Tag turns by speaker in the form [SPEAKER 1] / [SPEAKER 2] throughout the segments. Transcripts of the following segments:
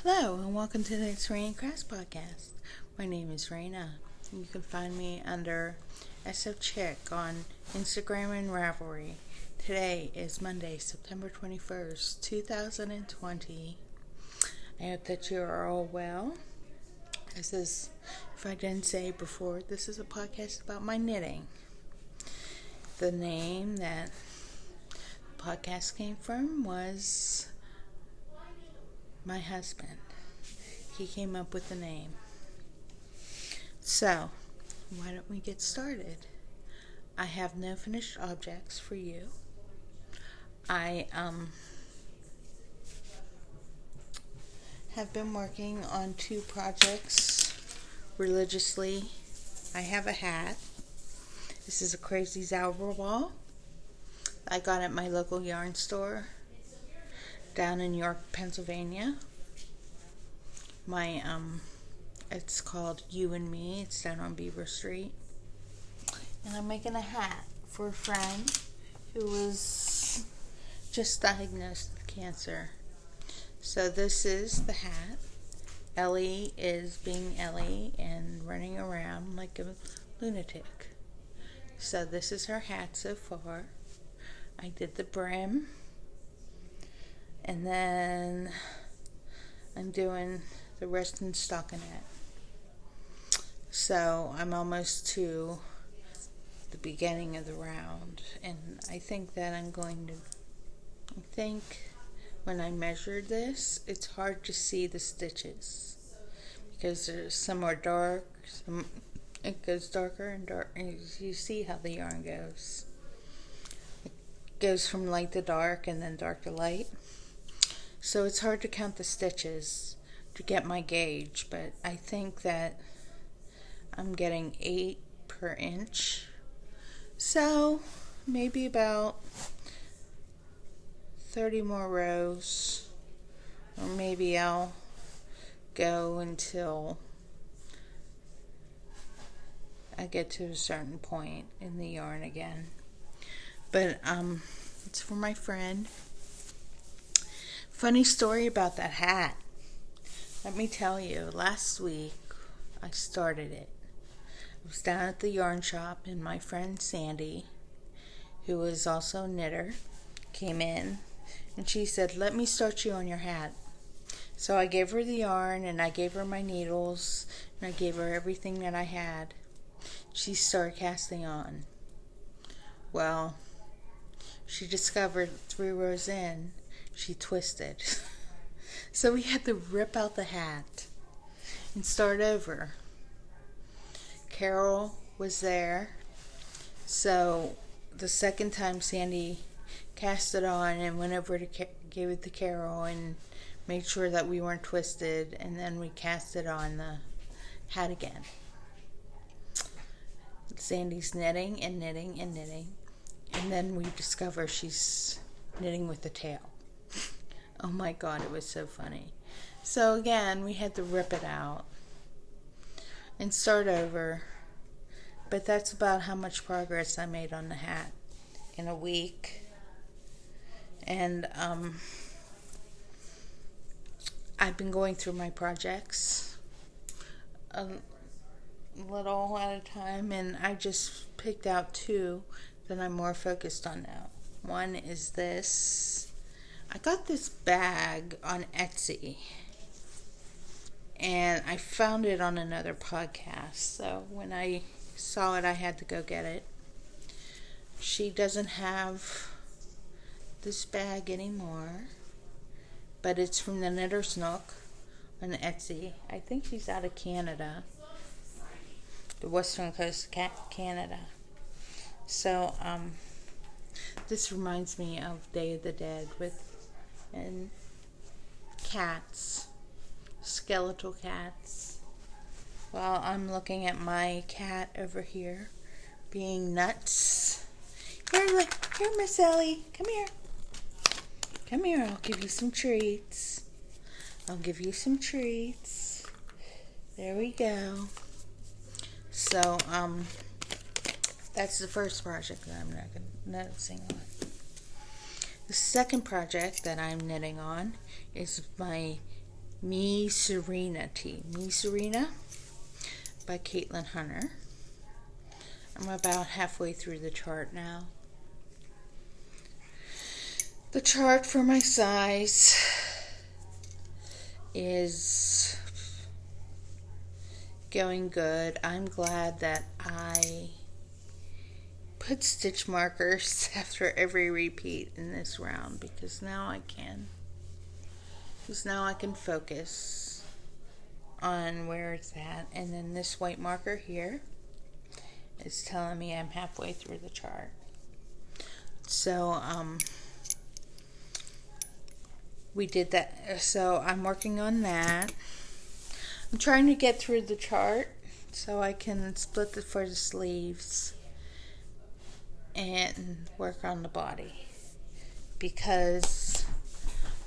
[SPEAKER 1] Hello and welcome to the It's Raina Crafts podcast. My name is Raina. You can find me under SF Chick on Instagram and Ravelry. Today is Monday, September 21st, 2020. I hope that you are all well. If I didn't say before, this is a podcast about my knitting. The name that the podcast came from was my husband. He came up with the name. So, why don't we get started? I have no finished objects for you. I have been working on 2 projects religiously. I have a hat. This is a Crazy Zauber ball I got at my local yarn store down in York, Pennsylvania. It's called You and Me. It's down on Beaver Street. And I'm making a hat for a friend who was just diagnosed with cancer. So this is the hat. Ellie is being Ellie and running around like a lunatic. So this is her hat so far. I did the brim. And then I'm doing the rest in stockinette. So I'm almost to the beginning of the round. And I think that when I measured this, it's hard to see the stitches. Because some are dark, it goes darker and darker. You see how the yarn goes. It goes from light to dark and then dark to light. So it's hard to count the stitches to get my gauge, but I think that I'm getting 8 per inch. So maybe about 30 more rows, or maybe I'll go until I get to a certain point in the yarn again. But it's for my friend. Funny story about that hat. Let me tell you, last week I started it. I was down at the yarn shop and my friend Sandy, who is also a knitter, came in and she said, "Let me start you on your hat." So I gave her the yarn and I gave her my needles and I gave her everything that I had. She started casting on. Well, she discovered 3 rows in she twisted. So we had to rip out the hat and start over. Carol was there. So the second time Sandy cast it on and went over to gave it to Carol and made sure that we weren't twisted, and then we cast it on the hat again. Sandy's knitting and knitting and knitting, and then we discover she's knitting with the tail. Oh my God, it was so funny. So again, we had to rip it out and start over. But that's about how much progress I made on the hat in a week. And I've been going through my projects a little at a time, and I just picked out 2 that I'm more focused on now. One is this. I got this bag on Etsy, and I found it on another podcast, so when I saw it, I had to go get it. She doesn't have this bag anymore, but it's from the Knitter's Nook on Etsy. I think she's out of Canada, the western coast of Canada. So, this reminds me of Day of the Dead and cats, skeletal cats. While I'm looking at my cat over here being nuts. Here, Miss Ellie, come here. Come here, I'll give you some treats. There we go. So, that's the first project that I'm noticing on. The second project that I'm knitting on is my Me Serena tea. Me Serena by Caitlin Hunter. I'm about halfway through the chart now. The chart for my size is going good. I'm glad that I put stitch markers after every repeat in this round, because now I can. Because now I can focus on where it's at. And then this white marker here is telling me I'm halfway through the chart. So, we did that. So I'm working on that. I'm trying to get through the chart so I can split it for the sleeves and work on the body, because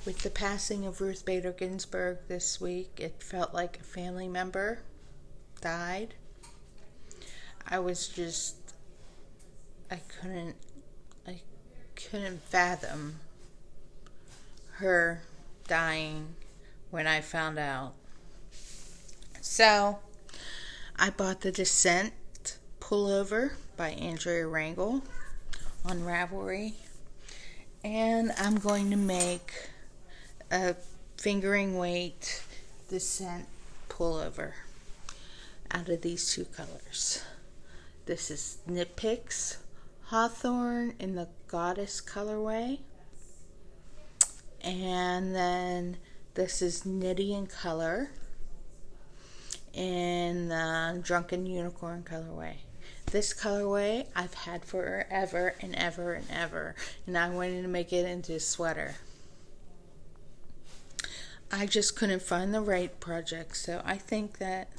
[SPEAKER 1] with the passing of Ruth Bader Ginsburg this week, it felt like a family member died. I couldn't fathom her dying when I found out. So I bought The Descent pullover by Andrea Rangel on Ravelry, and I'm going to make a fingering weight Descent pullover out of these two colors. This is Knit Picks Hawthorne in the Goddess colorway, and then this is Knitty & Color in the Drunken Unicorn colorway. This colorway I've had forever and ever and ever, and I wanted to make it into a sweater. I just couldn't find the right project, so I think that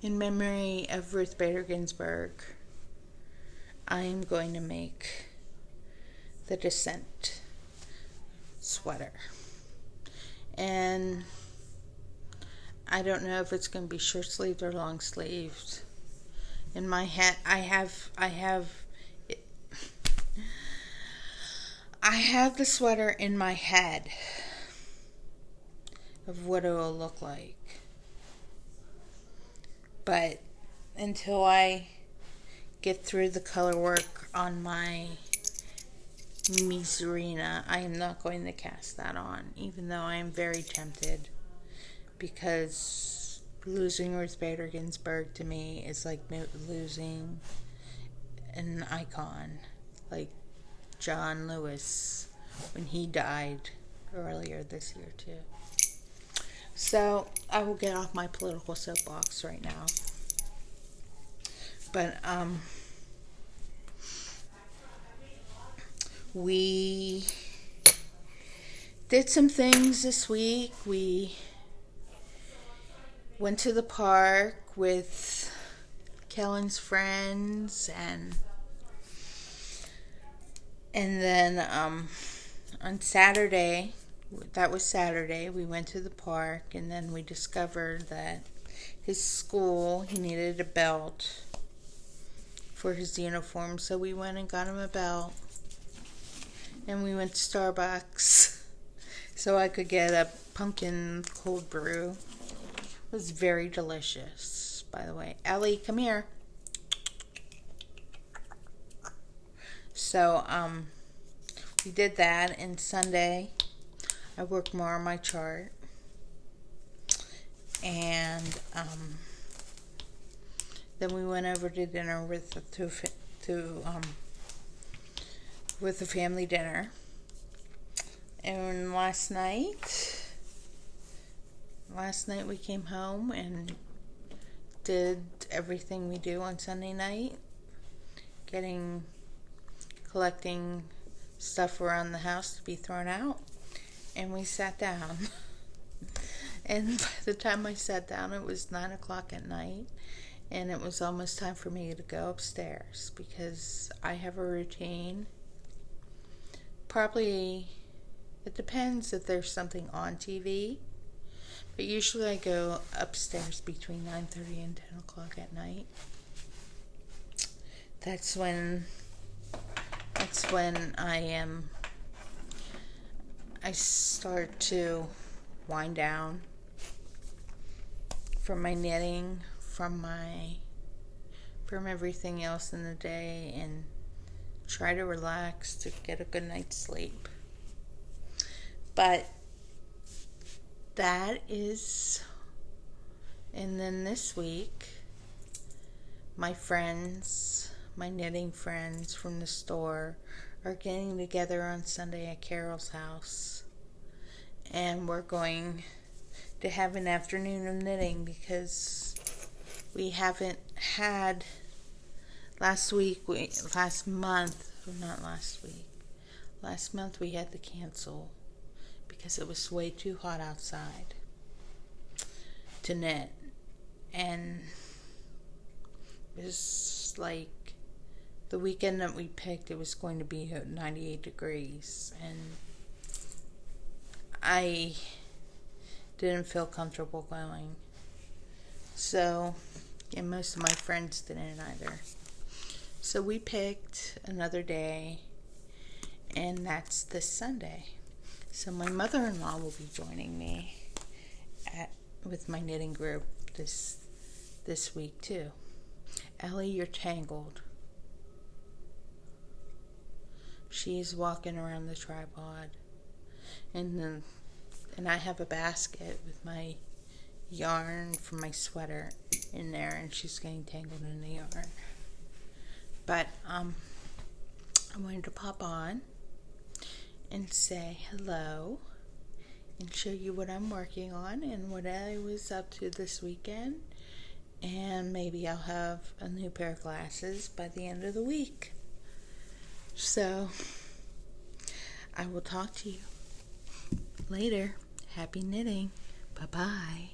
[SPEAKER 1] in memory of Ruth Bader Ginsburg, I am going to make the Descent sweater. And I don't know if it's going to be short sleeved or long sleeved. In my head, I have the sweater in my head of what it will look like. But until I get through the color work on my Me Serena, I am not going to cast that on, even though I am very tempted, because losing Ruth Bader Ginsburg to me is like losing an icon, like John Lewis when he died earlier this year too. So I will get off my political soapbox right now. But we did some things this week. We went to the park with Kellen's friends, and then on Saturday, that was Saturday, we went to the park, and then we discovered that his school, he needed a belt for his uniform, so we went and got him a belt, and we went to Starbucks so I could get a pumpkin cold brew. It was very delicious, by the way. Ellie, come here. So we did that, and Sunday I worked more on my chart, and then we went over to dinner with a family dinner. And last night we came home and did everything we do on Sunday night, collecting stuff around the house to be thrown out, and we sat down. And by the time I sat down, it was 9 o'clock at night, and it was almost time for me to go upstairs, because I have a routine. Probably, it depends if there's something on TV, but usually I go upstairs between 9:30 and 10 o'clock at night. That's when I start to wind down from my knitting, from everything else in the day, and try to relax to get a good night's sleep. But that is, and then this week, my knitting friends from the store are getting together on Sunday at Carol's house, and we're going to have an afternoon of knitting because we haven't had last month we had to cancel because it was way too hot outside to knit, and it was like the weekend that we picked, it was going to be 98 degrees, and I didn't feel comfortable going. So, and most of my friends didn't either. So we picked another day, and that's this Sunday. So my mother-in-law will be joining me with my knitting group this week too. Ellie, you're tangled. She's walking around the tripod, and I have a basket with my yarn from my sweater in there, and she's getting tangled in the yarn. But I wanted to pop on and say hello and show you what I'm working on and what I was up to this weekend, and maybe I'll have a new pair of glasses by the end of the week. So I will talk to you later. Happy knitting. Bye-bye.